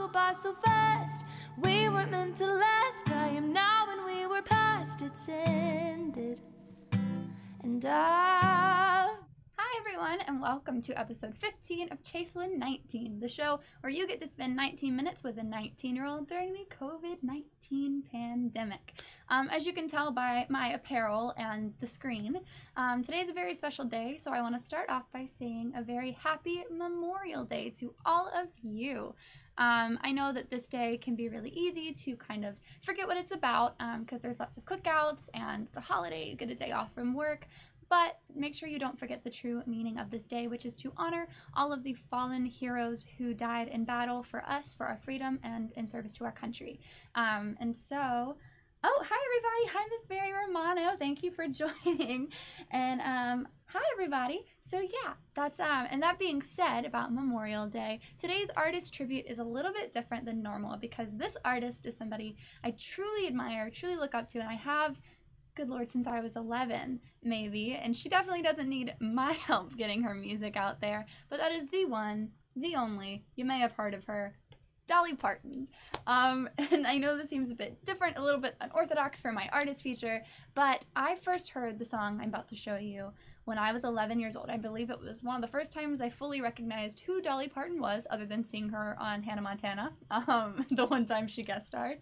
go by so fast. We weren't meant to last. I am now when we were past. It's ended. And Hi everyone, and welcome to episode 15 of Chaislyn19, the show where you get to spend 19 minutes with a 19-year-old during the CoVid19 pandemic. As you can tell by my apparel and the screen, today is a very special day, so I want to start off by saying a very happy Memorial Day to all of you. I know that this day can be really easy to kind of forget what it's about because there's lots of cookouts and it's a holiday, you get a day off from work. But make sure you don't forget the true meaning of this day, which is to honor all of the fallen heroes who died in battle for us, for our freedom, and in service to our country. Oh, hi everybody. Hi, Miss Mary Romano. Thank you for joining. And hi everybody. So yeah, that's and that being said about Memorial Day, today's artist tribute is a little bit different than normal because this artist is somebody I truly admire, truly look up to, and I have, good Lord, since I was 11, maybe, and she definitely doesn't need my help getting her music out there, but that is the one, the only, you may have heard of her, Dolly Parton. And I know this seems a bit different, a little bit unorthodox for my artist feature, but I first heard the song I'm about to show you when I was 11 years old. I believe it was one of the first times I fully recognized who Dolly Parton was, other than seeing her on Hannah Montana, the one time she guest starred.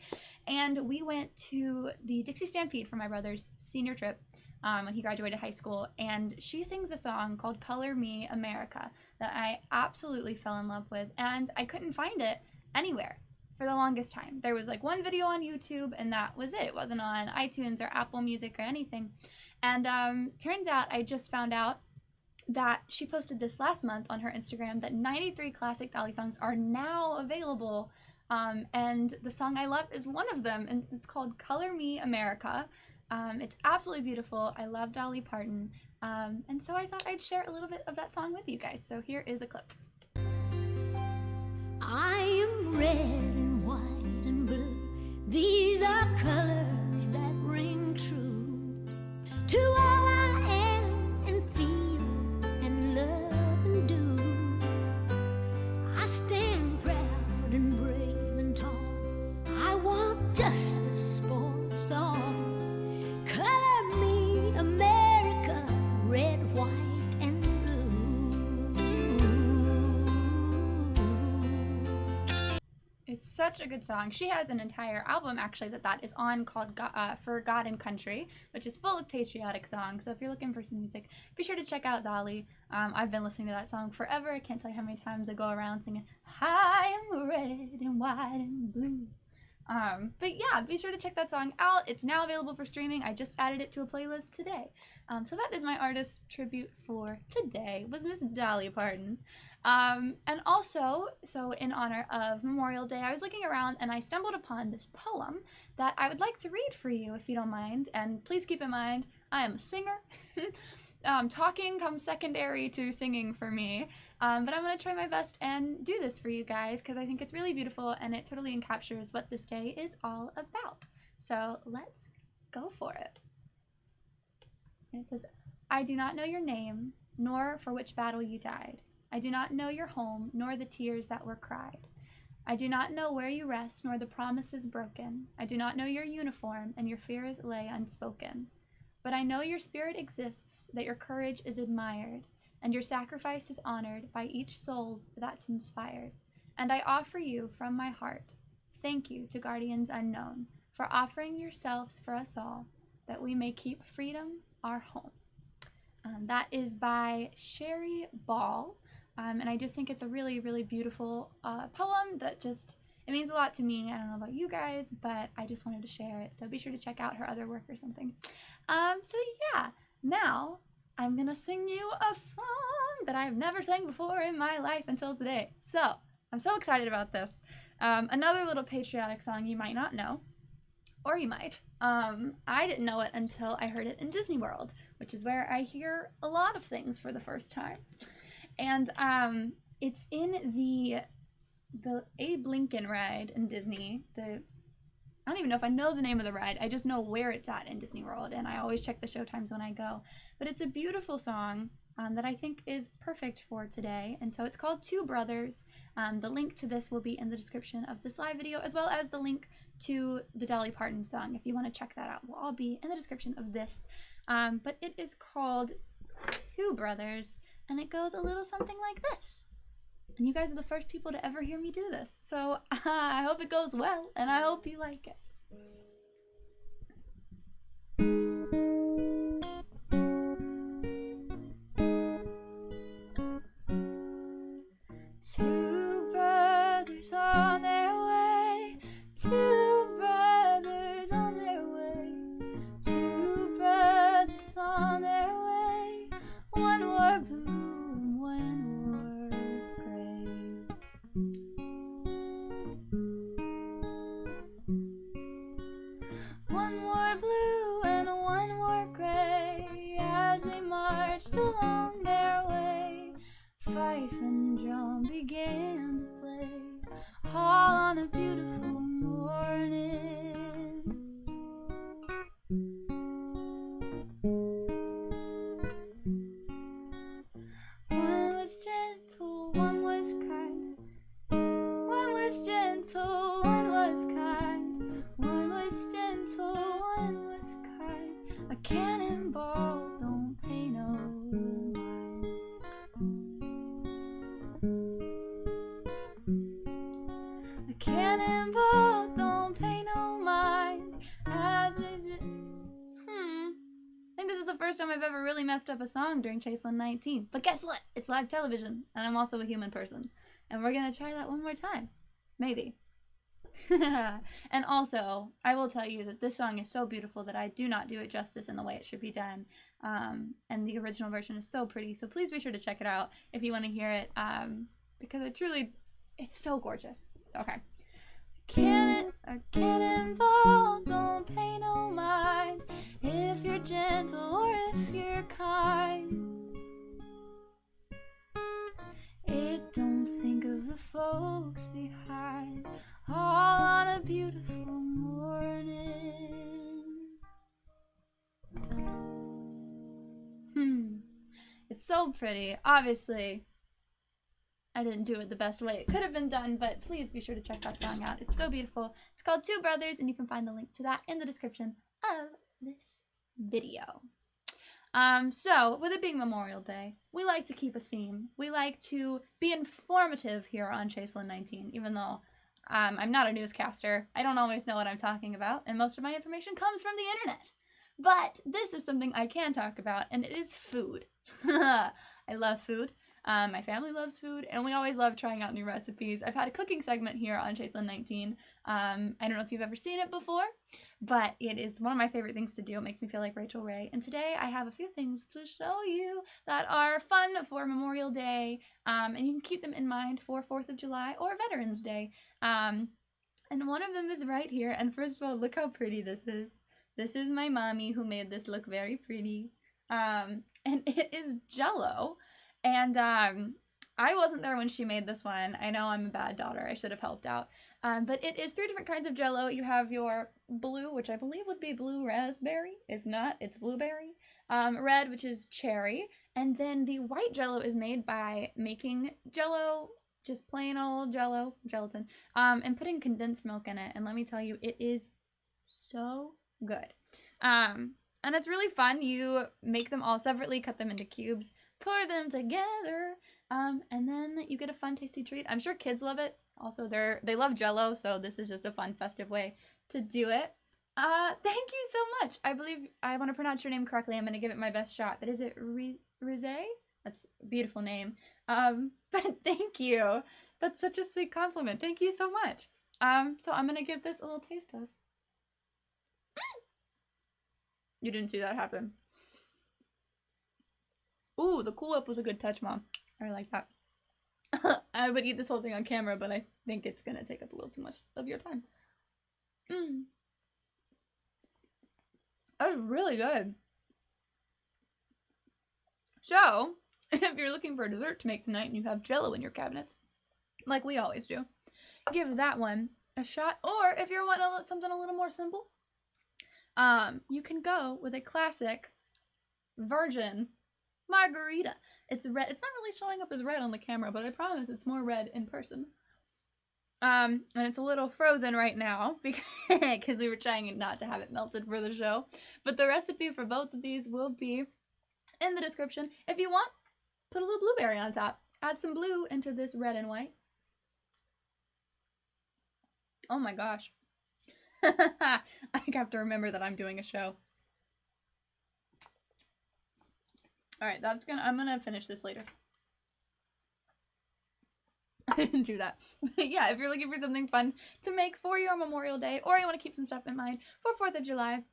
And we went to the Dixie Stampede for my brother's senior trip when he graduated high school, and she sings a song called Color Me America that I absolutely fell in love with, and I couldn't find it anywhere for the longest time. There was like one video on YouTube and that was it. It wasn't on iTunes or Apple Music or anything. And turns out I just found out that she posted this last month on her Instagram that 93 classic Dolly songs are now available. And the song I love is one of them, and it's called Color Me America. It's absolutely beautiful. I love Dolly Parton. And so I thought I'd share a little bit of that song with you guys. So here is a clip. I am red and white and blue. These are colors that ring true to all I am and feel and love and do. I stand proud and brave and tall. I want justice for us all. Color me America, red, white, and blue. It's such a good song. She has an entire album actually that is on called For God and Country, which is full of patriotic songs. So if you're looking for some music, be sure to check out Dolly. I've been listening to that song forever. I can't tell you how many times I go around singing, I am red and white and blue. But yeah, be sure to check that song out. It's now available for streaming. I just added it to a playlist today. So that is my artist tribute for today, was Miss Dolly Parton. And also, so in honor of Memorial Day, I was looking around and I stumbled upon this poem that I would like to read for you, if you don't mind. And please keep in mind, I am a singer. Talking comes secondary to singing for me, but I'm going to try my best and do this for you guys because I think it's really beautiful and it totally encaptures what this day is all about. So let's go for it. And it says, I do not know your name, nor for which battle you died. I do not know your home, nor the tears that were cried. I do not know where you rest, nor the promises broken. I do not know your uniform, and your fears lay unspoken. But I know your spirit exists, that your courage is admired, and your sacrifice is honored by each soul that's inspired. And I offer you from my heart, thank you to guardians unknown, for offering yourselves for us all, that we may keep freedom our home. That is by Sherry Ball, and I just think it's a really, really beautiful poem that just, it means a lot to me. I don't know about you guys, but I just wanted to share it. So be sure to check out her other work or something. So yeah, now I'm gonna sing you a song that I've never sang before in my life until today. So I'm so excited about this. Another little patriotic song you might not know, or you might. I didn't know it until I heard it in Disney World, which is where I hear a lot of things for the first time. And it's in the Abe Lincoln ride in Disney, the I don't even know if I know the name of the ride. I just know where it's at in Disney World, and I always check the show times when I go. But it's a beautiful song that I think is perfect for today. And so it's called Two Brothers. The link to this will be in the description of this live video, as well as the link to the Dolly Parton song. If you want to check that out, will all be in the description of this. But it is called Two Brothers, and it goes a little something like this. And you guys are the first people to ever hear me do this. So I hope it goes well, and I hope you like it. Two brothers on their way. Two brothers on their way. Two brothers on their way. One wore blue and one wore gray. One wore blue and one wore gray. As they marched along their way, fife and drum began to play, all on a beautiful morning. One was gentle, one was kind. One was gentle, one was kind. One was gentle, one was kind. A cannonball don't pay no mind. A cannonball don't pay no mind. As it I think this is the first time I've ever really messed up a song during Chaislyn19. But guess what? It's live television, and I'm also a human person. And we're gonna try that one more time. Maybe. And also, I will tell you that this song is so beautiful that I do not do it justice in the way it should be done. And the original version is so pretty, so please be sure to check it out if you want to hear it, because it's so gorgeous. Okay. A cannonball don't pay no mind if you're gentle or if you're kind. It don't think of the folks behind, all on a beautiful morning. It's so pretty. Obviously, I didn't do it the best way it could have been done, but please be sure to check that song out. It's so beautiful. It's called Two Brothers, and you can find the link to that in the description of this video. So, with it being Memorial Day, we like to keep a theme. We like to be informative here on Chaislyn19, even though I'm not a newscaster. I don't always know what I'm talking about, and most of my information comes from the internet. But this is something I can talk about, and it is food. I love food. My family loves food, and we always love trying out new recipes. I've had a cooking segment here on Chaislyn19. I don't know if you've ever seen it before, but it is one of my favorite things to do. It makes me feel like Rachel Ray. And today I have a few things to show you that are fun for Memorial Day, and you can keep them in mind for 4th of July or Veterans Day. And one of them is right here. And first of all, look how pretty this is. This is my mommy who made this look very pretty. And it is Jello. And I wasn't there when she made this one. I know I'm a bad daughter. I should have helped out. But it is 3 different kinds of Jello. You have your blue, which I believe would be blue raspberry. If not, it's blueberry. Red, which is cherry. And then the white Jello is made by making Jello, just plain old Jello, gelatin, and putting condensed milk in it. And let me tell you, it is so good. And it's really fun. You make them all separately, cut them into cubes, pour them together, and then you get a fun, tasty treat. I'm sure kids love it. Also, they love Jello, so this is just a fun, festive way to do it. Thank you so much. I believe I want to pronounce your name correctly. I'm going to give it my best shot. But is it Rouge? That's a beautiful name. But thank you. That's such a sweet compliment. Thank you so much. So I'm going to give this a little taste test. You didn't see that happen. Ooh, the Cool Whip was a good touch, Mom. I like that. I would eat this whole thing on camera, but I think it's gonna take up a little too much of your time. That was really good. So, if you're looking for a dessert to make tonight and you have Jello in your cabinets, like we always do, give that one a shot. Or if you're wanting something a little more simple, you can go with a classic virgin margarita. It's red. It's not really showing up as red on the camera, but I promise it's more red in person. And it's a little frozen right now because we were trying not to have it melted for the show. But the recipe for both of these will be in the description. If you want, put a little blueberry on top. Add some blue into this red and white. Oh my gosh. I have to remember that I'm doing a show. Alright, I'm gonna finish this later. I didn't do that. But yeah, if you're looking for something fun to make for your Memorial Day, or you want to keep some stuff in mind for 4th of July,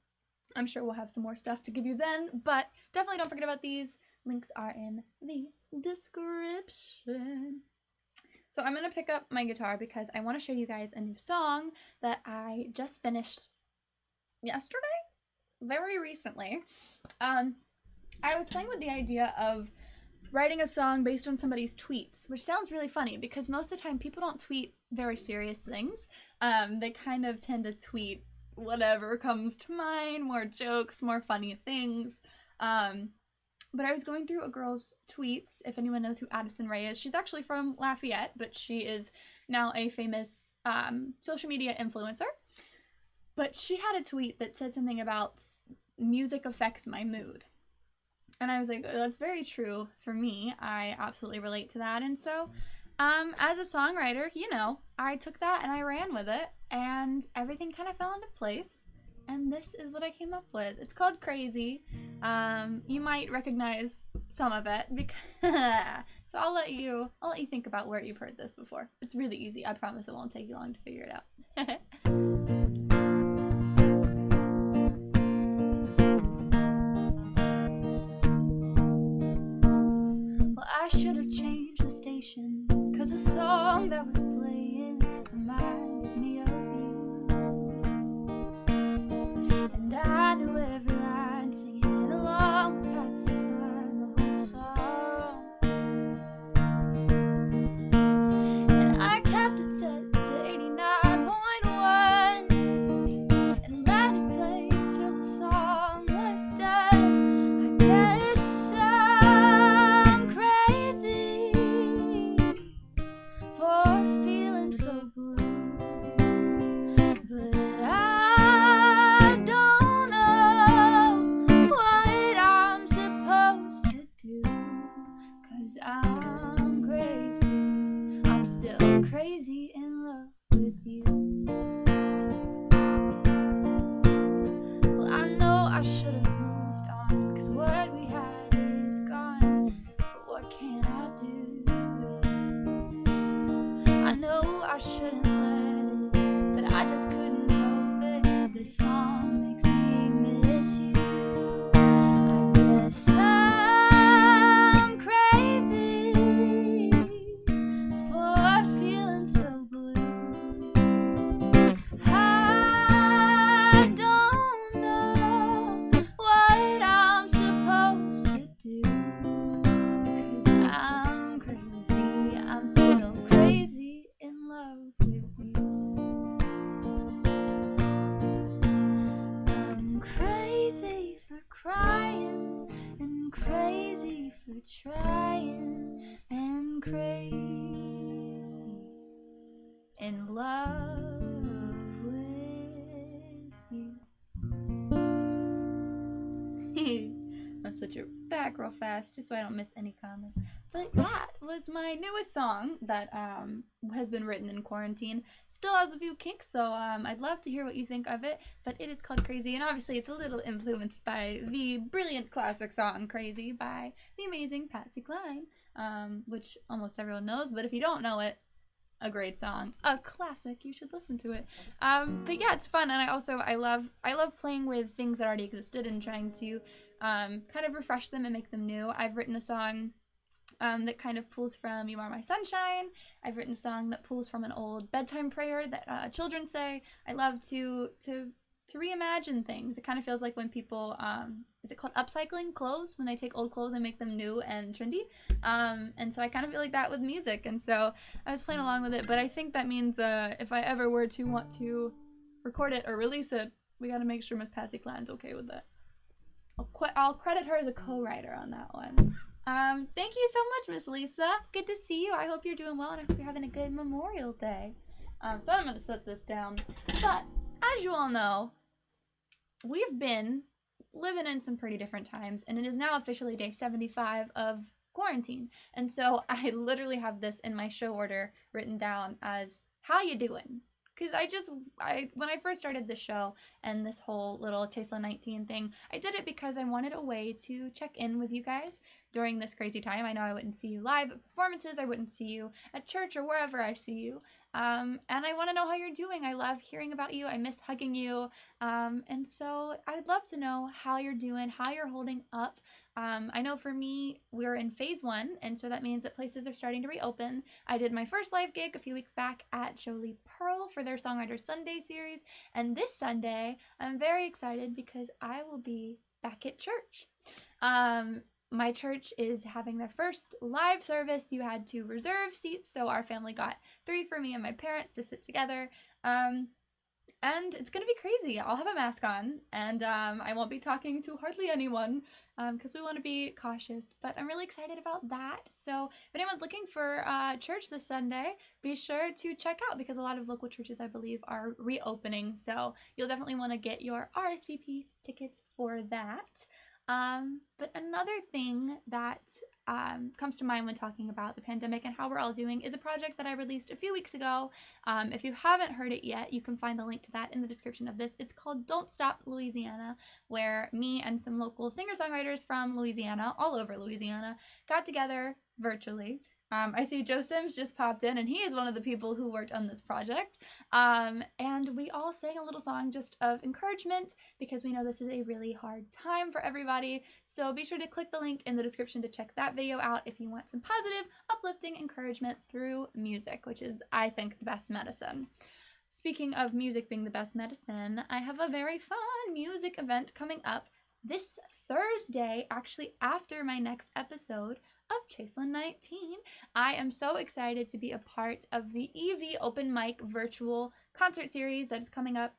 I'm sure we'll have some more stuff to give you then, but definitely don't forget about these. Links are in the description. So I'm going to pick up my guitar because I want to show you guys a new song that I just finished yesterday? Very recently. I was playing with the idea of writing a song based on somebody's tweets, which sounds really funny because most of the time people don't tweet very serious things. They kind of tend to tweet whatever comes to mind, more jokes, more funny things. But I was going through a girl's tweets. If anyone knows who Addison Rae is, she's actually from Lafayette, but she is now a famous social media influencer. But she had a tweet that said something about music affects my mood. And I was like, oh, that's very true for me. I absolutely relate to that. And so, as a songwriter, you know, I took that and I ran with it, and everything kind of fell into place. And this is what I came up with. It's called Crazy. You might recognize some of it because so I'll let you think about where you've heard this before. It's really easy. I promise it won't take you long to figure it out. I should have changed the station, 'cause the song that was playing reminded me of you. And I knew every line, singing along with Patsy Cline, the whole song. And I kept it set to 89.1 and let it play till the song was done. I guess I'm crazy for feeling so blue, but I don't know what I'm supposed to do, 'cause I'm crazy, I'm still crazy in love with you. Well, I know I should have moved on, 'cause what we had is gone, but what can I do? I know I shouldn't let it, but I just couldn't help it. This song makes me miss you. I guess I'm crazy for feeling so blue. I don't know what I'm supposed to do, 'cause I'm crazy, I'm still crazy in love with you. I'm crazy for crying and crazy for trying and crazy in love with you. I'll switch it back real fast just so I don't miss any comments. But that was my newest song that has been written in quarantine. Still has a few kinks, so I'd love to hear what you think of it. But it is called Crazy, and obviously it's a little influenced by the brilliant classic song Crazy by the amazing Patsy Cline, which almost everyone knows. But if you don't know it, a great song, a classic, you should listen to it. But yeah, it's fun, and I love playing with things that already existed and trying to kind of refresh them and make them new. I've written a song that kind of pulls from You Are My Sunshine. I've written a song that pulls from an old bedtime prayer that children say. I love to reimagine things. It kind of feels like when people, is it called upcycling clothes? When they take old clothes and make them new and trendy. And so I kind of feel like that with music. And so I was playing along with it, but I think that means if I ever were to want to record it or release it, we got to make sure Miss Patsy Cline's okay with that. I'll credit her as a co-writer on that one. Thank you so much, Miss Lisa. Good to see you. I hope you're doing well, and I hope you're having a good Memorial Day. So I'm going to set this down. But as you all know, we've been living in some pretty different times, and it is now officially day 75 of quarantine. And so I literally have this in my show order written down as, how you doing? Because when I first started the show and this whole little Chaislyn19 thing, I did it because I wanted a way to check in with you guys during this crazy time. I know I wouldn't see you live at performances, I wouldn't see you at church or wherever I see you. And I want to know how you're doing. I love hearing about you. I miss hugging you. And so I'd love to know how you're doing, how you're holding up. I know for me, we're in phase 1, and so that means that places are starting to reopen. I did my first live gig a few weeks back at Jolie Pearl for their Songwriters Sunday series, and this Sunday, I'm very excited because I will be back at church. My church is having their first live service. You had to reserve seats, so our family got 3 for me and my parents to sit together. And it's gonna be crazy. I'll have a mask on, and I won't be talking to hardly anyone because we want to be cautious, but I'm really excited about that. So if anyone's looking for church this Sunday, be sure to check out, because a lot of local churches, I believe, are reopening, so you'll definitely want to get your RSVP tickets for that. But another thing that comes to mind when talking about the pandemic and how we're all doing is a project that I released a few weeks ago. If you haven't heard it yet, you can find the link to that in the description of this. It's called Don't Stop Louisiana, where me and some local singer-songwriters from Louisiana, all over Louisiana, got together virtually. I see Joe Sims just popped in, and he is one of the people who worked on this project. And we all sang a little song just of encouragement, because we know this is a really hard time for everybody. So be sure to click the link in the description to check that video out if you want some positive, uplifting encouragement through music, which is, I think, the best medicine. Speaking of music being the best medicine, I have a very fun music event coming up this Thursday, actually after my next episode of Chaislyn19. I am so excited to be a part of the EV Open Mic virtual concert series that is coming up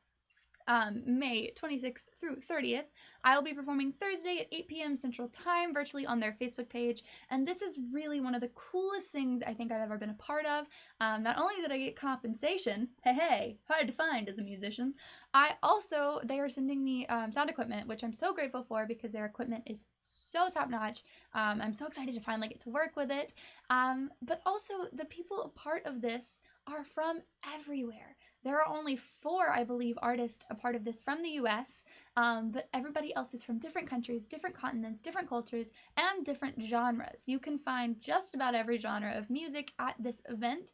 May 26th through 30th. I'll be performing Thursday at 8 p.m. Central Time virtually on their Facebook page, and this is really one of the coolest things I think I've ever been a part of. Not only did I get compensation, hey, hard to find as a musician, they are sending me sound equipment, which I'm so grateful for because their equipment is so top-notch. I'm so excited to finally get to work with it. But also, the people a part of this are from everywhere. There are only 4, I believe, artists a part of this from the US, but everybody else is from different countries, different continents, different cultures, and different genres. You can find just about every genre of music at this event,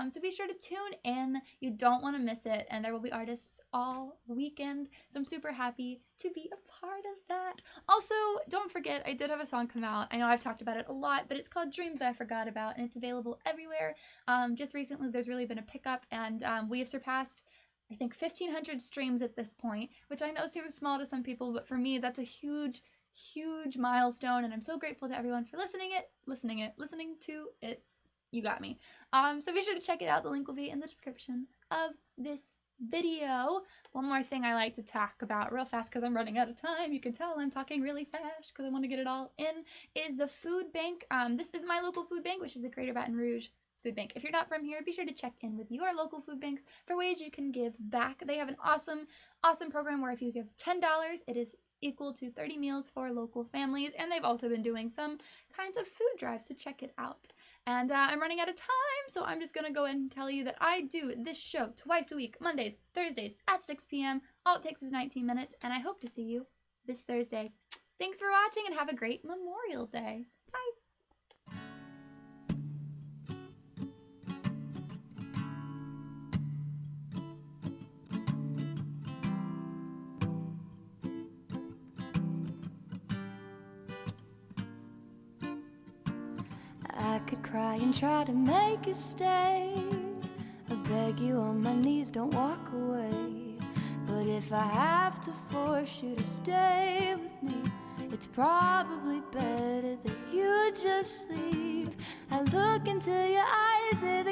so be sure to tune in. You don't want to miss it, and there will be artists all weekend, so I'm super happy to be a part of that. Also, don't forget, I did have a song come out. I know I've talked about it a lot, but it's called Dreams I Forgot About, and it's available everywhere. Just recently, there's really been a pickup, and we have surpassed, I think, 1,500 streams at this point, which I know seems small to some people, but for me, that's a huge milestone, and I'm so grateful to everyone for listening to it. You got me. So be sure to check it out. The link will be in the description of this video. One more thing I like to talk about real fast because I'm running out of time. You can tell I'm talking really fast because I want to get it all in, is the food bank. This is my local food bank, which is the Greater Baton Rouge Food Bank. If you're not from here, be sure to check in with your local food banks for ways you can give back. They have an awesome program where if you give $10, it is equal to 30 meals for local families, and they've also been doing some kinds of food drives, so check it out. And I'm running out of time, so I'm just gonna go ahead and tell you that I do this show twice a week, Mondays, Thursdays at 6 p.m. All it takes is 19 minutes, and I hope to see you this Thursday. Thanks for watching, and have a great Memorial Day. Bye! I could cry and try to make you stay. I beg you on my knees, don't walk away. But if I have to force you to stay with me, it's probably better that you just leave. I look into your eyes, they're the